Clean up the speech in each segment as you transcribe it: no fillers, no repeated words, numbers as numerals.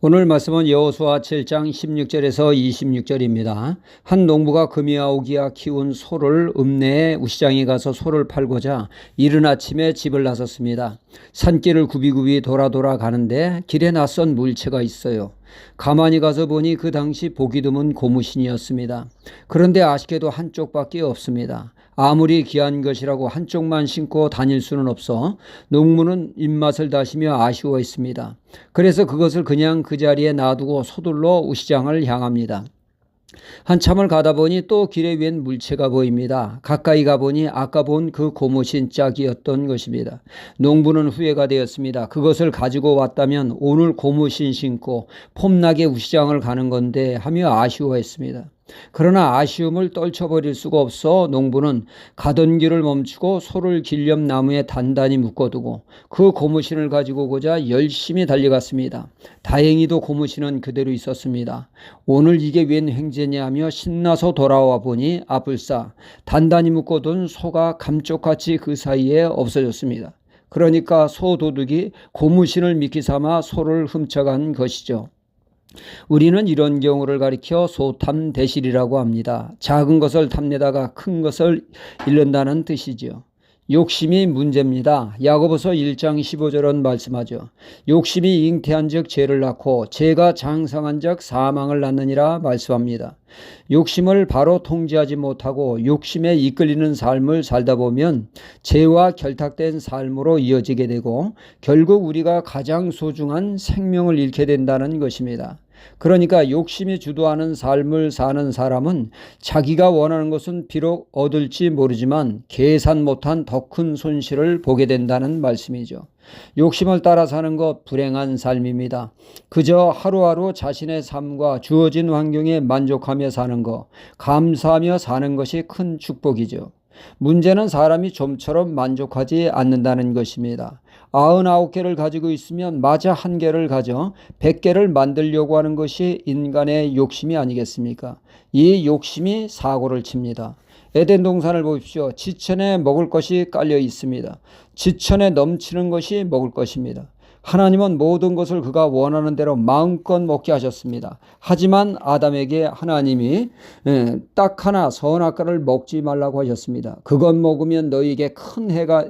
오늘 말씀은 여호수아 7장 16절에서 26절입니다. 한 농부가 금이와 오기와 키운 소를 읍내에 우시장에 가서 소를 팔고자 이른 아침에 집을 나섰습니다. 산길을 굽이굽이 돌아 가는데 길에 낯선 물체가 있어요. 가만히 가서 보니 그 당시 보기 드문 고무신이었습니다. 그런데 아쉽게도 한쪽밖에 없습니다. 아무리 귀한 것이라고 한쪽만 신고 다닐 수는 없어 농부는 입맛을 다시며 아쉬워했습니다. 그래서 그것을 그냥 그 자리에 놔두고 서둘러 우시장을 향합니다. 한참을 가다 보니 또 길에 웬 물체가 보입니다. 가까이 가보니 아까 본 그 고무신 짝이었던 것입니다. 농부는 후회가 되었습니다. 그것을 가지고 왔다면 오늘 고무신 신고 폼나게 우시장을 가는 건데 하며 아쉬워했습니다. 그러나 아쉬움을 떨쳐버릴 수가 없어 농부는 가던 길을 멈추고 소를 길렴 나무에 단단히 묶어두고 그 고무신을 가지고 오고자 열심히 달려갔습니다. 다행히도 고무신은 그대로 있었습니다. 오늘 이게 웬 횡재냐 하며 신나서 돌아와 보니 아불싸 단단히 묶어둔 소가 감쪽같이 그 사이에 없어졌습니다. 그러니까 소 도둑이 고무신을 미끼 삼아 소를 훔쳐간 것이죠. 우리는 이런 경우를 가리켜 소탐대실이라고 합니다. 작은 것을 탐내다가 큰 것을 잃는다는 뜻이죠. 욕심이 문제입니다. 야고보서 1장 15절은 말씀하죠. 욕심이 잉태한 적 죄를 낳고 죄가 장성한 적 사망을 낳느니라 말씀합니다. 욕심을 바로 통제하지 못하고 욕심에 이끌리는 삶을 살다 보면 죄와 결탁된 삶으로 이어지게 되고 결국 우리가 가장 소중한 생명을 잃게 된다는 것입니다. 그러니까 욕심이 주도하는 삶을 사는 사람은 자기가 원하는 것은 비록 얻을지 모르지만 계산 못한 더 큰 손실을 보게 된다는 말씀이죠. 욕심을 따라 사는 것 불행한 삶입니다. 그저 하루하루 자신의 삶과 주어진 환경에 만족하며 사는 것, 감사하며 사는 것이 큰 축복이죠. 문제는 사람이 좀처럼 만족하지 않는다는 것입니다. 99개를 가지고 있으면 마저 1개를 가져 100개를 만들려고 하는 것이 인간의 욕심이 아니겠습니까? 이 욕심이 사고를 칩니다. 에덴 동산을 보십시오. 지천에 먹을 것이 깔려 있습니다. 지천에 넘치는 것이 먹을 것입니다. 하나님은 모든 것을 그가 원하는 대로 마음껏 먹게 하셨습니다. 하지만 아담에게 하나님이 딱 하나 선악과를 먹지 말라고 하셨습니다. 그것 먹으면 너희에게 큰 해가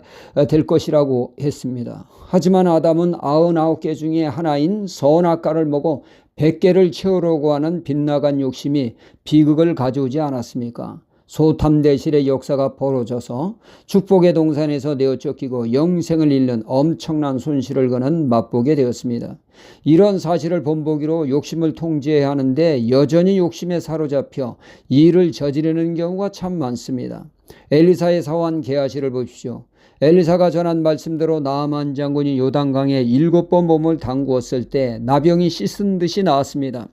될 것이라고 했습니다. 하지만 아담은 99개 중에 하나인 선악과를 먹어 100개를 채우려고 하는 빗나간 욕심이 비극을 가져오지 않았습니까? 소탐대실의 역사가 벌어져서 축복의 동산에서 내어 쫓기고 영생을 잃는 엄청난 손실을 그는 맛보게 되었습니다. 이런 사실을 본보기로 욕심을 통제해야 하는데 여전히 욕심에 사로잡혀 일을 저지르는 경우가 참 많습니다. 엘리사의 사환 게하시를 보십시오. 엘리사가 전한 말씀대로 나아만 장군이 요단강에 7번 몸을 담그었을 때 나병이 씻은 듯이 나왔습니다.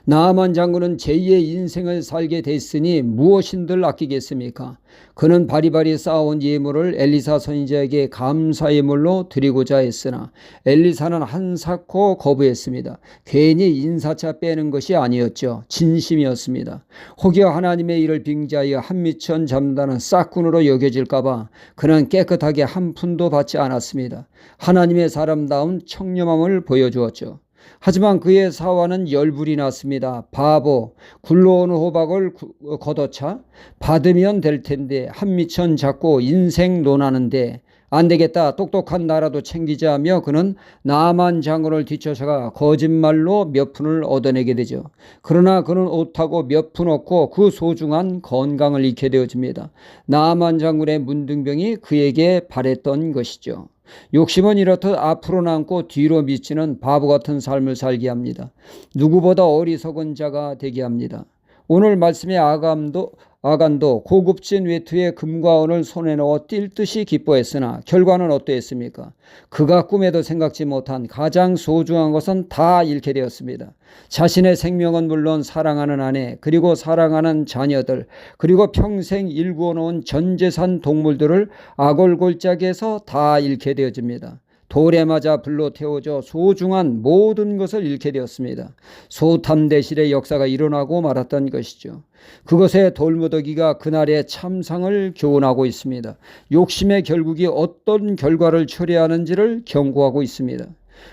나아만 장군은 제2의 인생을 살게 됐으니 무엇인들 아끼겠습니까? 그는 바리바리 쌓아온 예물을 엘리사 선지자에게 감사 예물로 드리고자 했으나 엘리사는 한사코 거부했습니다. 괜히 인사차 빼는 것이 아니었죠. 진심이었습니다. 혹여 하나님의 일을 빙자하여 한미천 잡는다는 싹군으로 여겨질까 봐 그는 깨끗하게 한 푼도 받지 않았습니다. 하나님의 사람다운 청렴함을 보여주었죠. 하지만 그의 사화는 열불이 났습니다. 바보, 굴러오는 호박을 걷어차 받으면 될 텐데 한미천 잡고 인생 논하는데 안 되겠다. 똑똑한 나라도 챙기자 하며 그는 나아만 장군을 뒤쫓아가 거짓말로 몇 푼을 얻어내게 되죠. 그러나 그는 옷하고 몇 푼 얻고 그 소중한 건강을 잃게 되어집니다. 나아만 장군의 문둥병이 그에게 바랬던 것이죠. 욕심은 이렇듯 앞으로 남고 뒤로 미치는 바보 같은 삶을 살게 합니다. 누구보다 어리석은 자가 되게 합니다. 오늘 말씀의 아간도 고급진 외투에 금과 은을 손에 넣어 뛸 듯이 기뻐했으나 결과는 어떠했습니까? 그가 꿈에도 생각지 못한 가장 소중한 것은 다 잃게 되었습니다. 자신의 생명은 물론 사랑하는 아내, 그리고 사랑하는 자녀들, 그리고 평생 일구어 놓은 전 재산 동물들을 아골골짜기에서 다 잃게 되어집니다. 돌에 맞아 불로 태워져 소중한 모든 것을 잃게 되었습니다. 소탐대실의 역사가 일어나고 말았던 것이죠. 그것의 돌무더기가 그날의 참상을 교훈하고 있습니다. 욕심의 결국이 어떤 결과를 초래하는지를 경고하고 있습니다.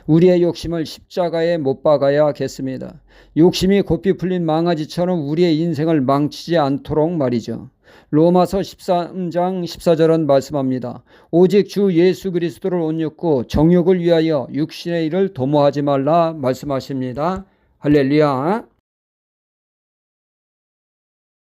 우리의 욕심을 십자가에 못 박아야겠습니다. 욕심이 고삐 풀린 망아지처럼 우리의 인생을 망치지 않도록 말이죠. 로마서 13장 14절은 말씀합니다. 오직 주 예수 그리스도를 옷입고 정욕을 위하여 육신의 일을 도모하지 말라 말씀하십니다. 할렐루야.